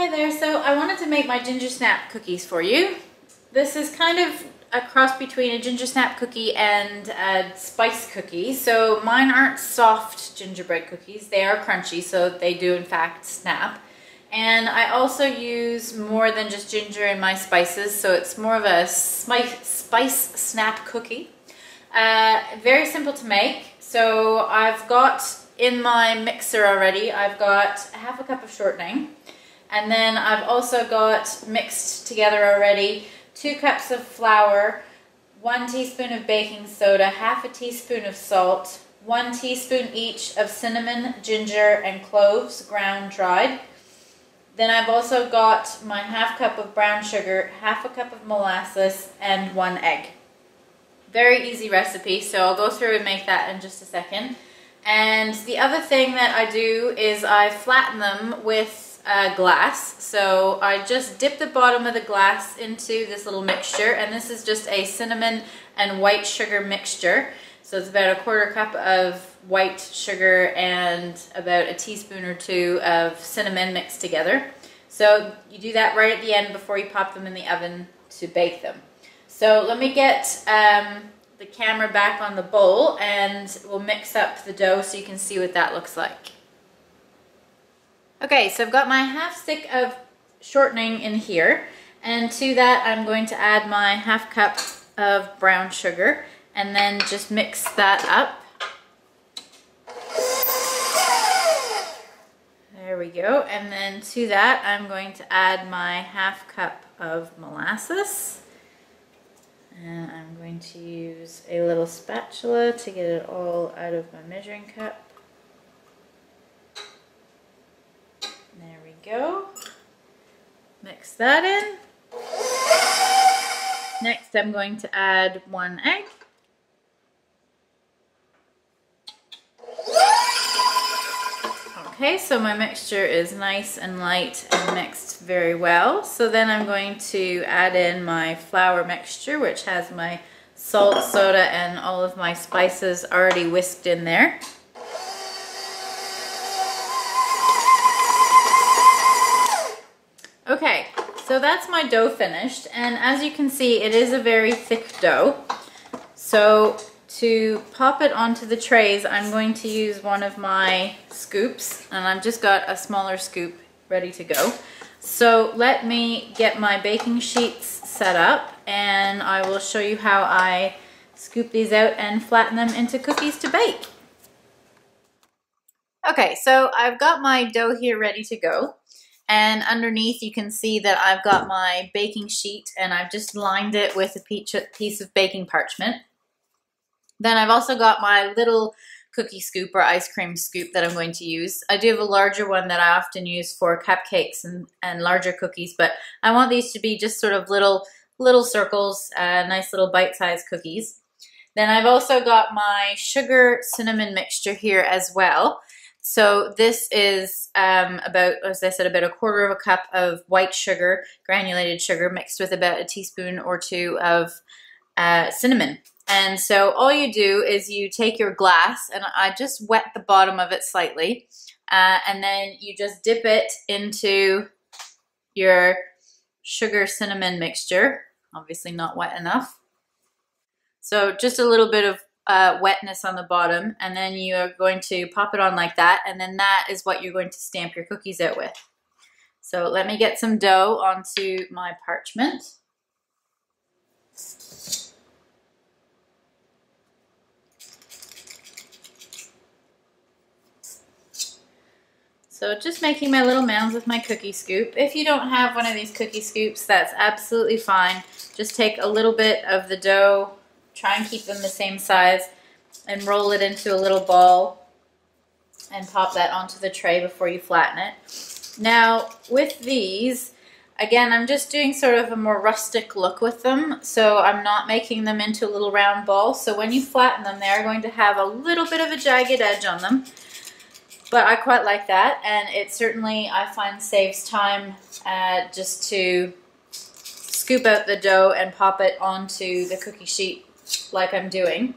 Hi there, so I wanted to make my Ginger-Snap cookies for you. This is kind of a cross between a Ginger-Snap cookie and a spice cookie. So mine aren't soft gingerbread cookies, they are crunchy, so they do in fact snap. And I also use more than just ginger in my spices, so it's more of a spice snap cookie. Very simple to make. So I've got in my mixer already, I've got half a cup of shortening. And then I've also got mixed together already 2 cups of flour, 1 teaspoon of baking soda, half a teaspoon of salt, 1 teaspoon each of cinnamon, ginger, and cloves, ground dried. Then I've also got my half cup of brown sugar, half a cup of molasses, and 1 egg. Very easy recipe, so I'll go through and make that in just a second. And the other thing that I do is I flatten them with glass. So I just dip the bottom of the glass into this little mixture, and this is just a cinnamon and white sugar mixture. So it's about a 1/4 cup of white sugar and about a teaspoon or 2 of cinnamon mixed together. So you do that right at the end before you pop them in the oven to bake them. So let me get the camera back on the bowl and we'll mix up the dough so you can see what that looks like. Okay, so I've got my half stick of shortening in here, and to that I'm going to add my half cup of brown sugar and then just mix that up. There we go, and then to that I'm going to add my half cup of molasses. And I'm going to use a little spatula to get it all out of my measuring cup. There we go. Mix that in. Next I'm going to add 1 egg. Okay, so my mixture is nice and light and mixed very well. So then I'm going to add in my flour mixture, which has my salt, soda, and all of my spices already whisked in there. Okay, so that's my dough finished, and as you can see, it is a very thick dough. So to pop it onto the trays, I'm going to use one of my scoops, and I've just got a smaller scoop ready to go. So let me get my baking sheets set up, and I will show you how I scoop these out and flatten them into cookies to bake. Okay, so I've got my dough here ready to go. And underneath you can see that I've got my baking sheet and I've just lined it with a piece of baking parchment. Then I've also got my little cookie scoop or ice cream scoop that I'm going to use. I do have a larger one that I often use for cupcakes and larger cookies, but I want these to be just sort of little circles, nice little bite-sized cookies. Then I've also got my sugar cinnamon mixture here as well. So this is about, as I said, about a 1/4 cup of white sugar, granulated sugar, mixed with about a teaspoon or 2 of cinnamon. And so all you do is you take your glass, and I just wet the bottom of it slightly, and then you just dip it into your sugar cinnamon mixture, obviously not wet enough. So just a little bit of wetness on the bottom, and then you are going to pop it on like that, and then that is what you're going to stamp your cookies out with. So let me get some dough onto my parchment. So just making my little mounds with my cookie scoop. If you don't have one of these cookie scoops, that's absolutely fine. Just take a little bit of the dough, try and keep them the same size, and roll it into a little ball and pop that onto the tray before you flatten it. Now with these, again, I'm just doing sort of a more rustic look with them, so I'm not making them into a little round ball. So when you flatten them, they're going to have a little bit of a jagged edge on them, but I quite like that, and it certainly, I find, saves time just to scoop out the dough and pop it onto the cookie sheet like I'm doing.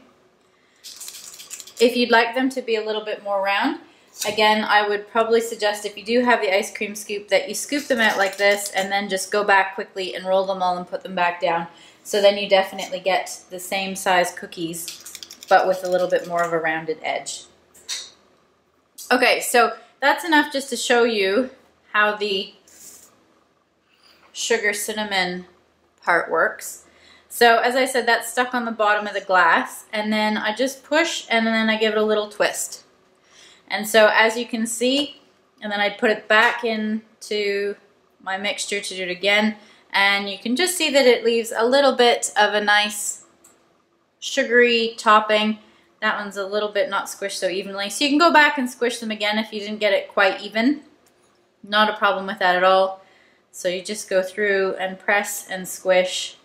If you'd like them to be a little bit more round, Again, I would probably suggest if you do have the ice cream scoop that you scoop them out like this and then just go back quickly and roll them all and put them back down. So then you definitely get the same size cookies, but with a little bit more of a rounded edge. Okay, so that's enough just to show you how the sugar cinnamon part works. So as I said, that's stuck on the bottom of the glass, and then I just push and then I give it a little twist. And so as you can see, and then I put it back into my mixture to do it again, and you can just see that it leaves a little bit of a nice sugary topping. That one's a little bit not squished so evenly. So you can go back and squish them again if you didn't get it quite even. Not a problem with that at all. So you just go through and press and squish,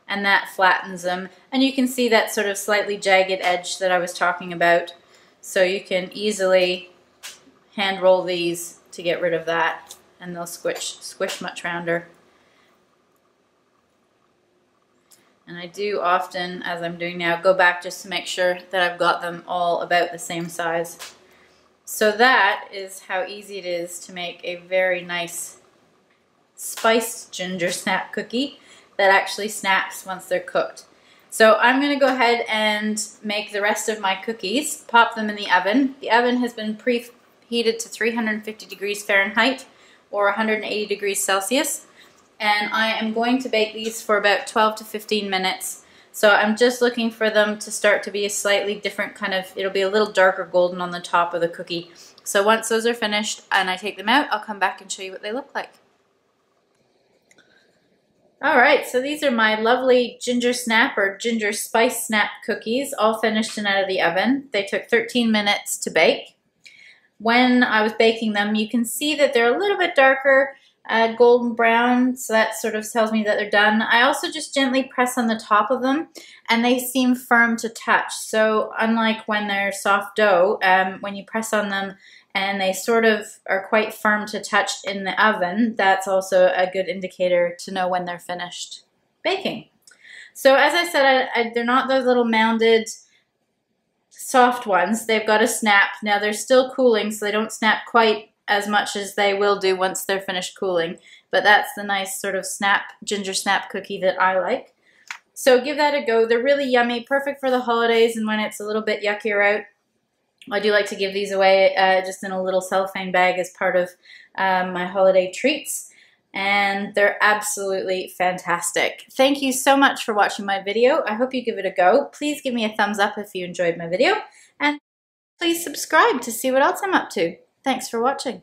and that flattens them. And you can see that sort of slightly jagged edge that I was talking about. So you can easily hand roll these to get rid of that, and they'll squish much rounder. And I do often, as I'm doing now, go back just to make sure that I've got them all about the same size. So that is how easy it is to make a very nice spiced ginger snap cookie that actually snaps once they're cooked. So I'm going to go ahead and make the rest of my cookies, pop them in the oven. The oven has been preheated to 350 degrees Fahrenheit or 180 degrees Celsius. And I am going to bake these for about 12 to 15 minutes. So I'm just looking for them to start to be a slightly different kind of, it'll be a little darker golden on the top of the cookie. So once those are finished and I take them out, I'll come back and show you what they look like. Alright, so these are my lovely Ginger-Snap or Ginger-Spicesnap cookies, all finished and out of the oven. They took 13 minutes to bake. When I was baking them, you can see that they're a little bit darker, golden brown, so that sort of tells me that they're done. I also just gently press on the top of them, and they seem firm to touch. So unlike when they're soft dough, when you press on them, and they sort of are quite firm to touch in the oven, that's also a good indicator to know when they're finished baking. So as I said, they're not those little mounded soft ones. They've got a snap. Now they're still cooling, so they don't snap quite as much as they will do once they're finished cooling. But that's the nice sort of ginger snap cookie that I like. So give that a go. They're really yummy, perfect for the holidays and when it's a little bit yuckier out. I do like to give these away just in a little cellophane bag as part of my holiday treats. And they're absolutely fantastic. Thank you so much for watching my video. I hope you give it a go. Please give me a thumbs up if you enjoyed my video. And please subscribe to see what else I'm up to. Thanks for watching.